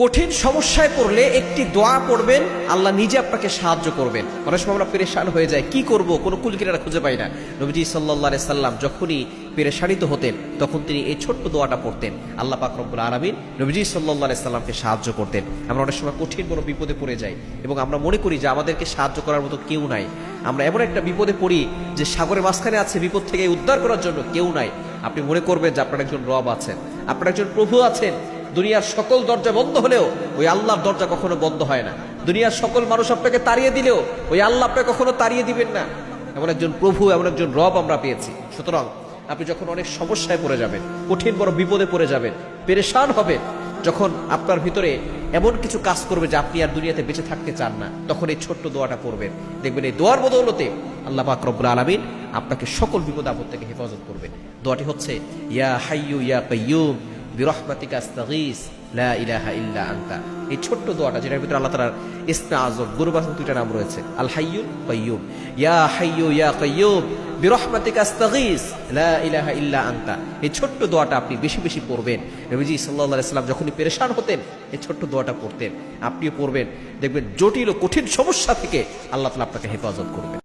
কঠিন সমস্যায় পড়লে একটি দোয়া পড়বেন, আল্লাহ নিজে আপনাকে সাহায্য করবেন। অনেক সময় আমরা পেরেশান হয়ে যাই, কি করব, কোনো কুলকিনারা খুঁজে পাই না। নবীজি সাল্লাল্লাহু আলাইহি সাল্লাম যখনই পেরেশানিত হতেন তখন তিনি এই ছোট্ট দোয়াটা পড়তেন। আল্লাহ পাক রব্বুল আলামিন নবীজি সাল্লাল্লাহু আলাইহি সাল্লামকে সাহায্য করতেন। আমরা অনেক সময় কঠিন বড় বিপদে পড়ে যাই এবং আমরা মনে করি যে আমাদেরকে সাহায্য করার মতো কেউ নাই। আমরা এমন একটা বিপদে পড়ি যে সাগরের মাঝখানে আছে, বিপদ থেকে উদ্ধার করার জন্য কেউ নাই। আপনি মনে করবেন যে আপনার একজন রব আছেন, আপনার একজন প্রভু আছেন। দুনিয়ার সকল দরজা বন্ধ হলেও ওই আল্লাহর দরজা কখনো বন্ধ হয় না। দুনিয়ার সকল মানুষ আপনাকে তাড়িয়ে দিলেও ওই আল্লাহ আপনাকে কখনো তাড়িয়ে দিবেন না। এমন একজন প্রভু, এমন একজন রব আমরা পেয়েছি। সুতরাং আপনি যখন অনেক সমস্যায় পড়ে যাবেন, কঠিন বড় বিপদে পড়ে যাবেন, পেরেশান হবেন, যখন আপনার ভিতরে এমন কিছু কাজ করবে যে আপনি আর দুনিয়াতে বেঁচে থাকতে চান না, তখন এই ছোট্ট দোয়াটা পড়বেন। দেখবেন এই দোয়ার বদৌলতে আল্লাহ পাক রব্বুল আলামিন আপনাকে সকল বিপদ আপদ থেকে হেফাজত করবেন। দোয়াটি হচ্ছে ইয়া হাইয়ু ইয়া কাইয়ুম বিরহমাতিকা আস্তাগীস লা ইলাহা ইল্লা আনতা। এই ছোট্ট দোয়াটা, যেটার ভিতরে আল্লাহ তাআলার ইসমে আযম গুরুবাসন দুইটা নাম রয়েছে, আল হাইয়ুল কাইয়ুম। ইয়া হাইয়ু ইয়া কাইয়ুম বিরহমাতিকা আস্তাগীস লা ইলাহা ইল্লা আনতা। এই ছোট্ট দোয়াটা আপনি বেশি বেশি পড়বেন। নবীজি সাল্লাল্লাহু আলাইহি সাল্লাম যখনই পেরেশান হতেন এই ছোট্ট দোয়াটা পড়তেন। আপনিও পড়বেন, দেখবেন জটিল ও কঠিন সমস্যা থেকে আল্লাহ তাআলা আপনাকে হেফাজত করবেন।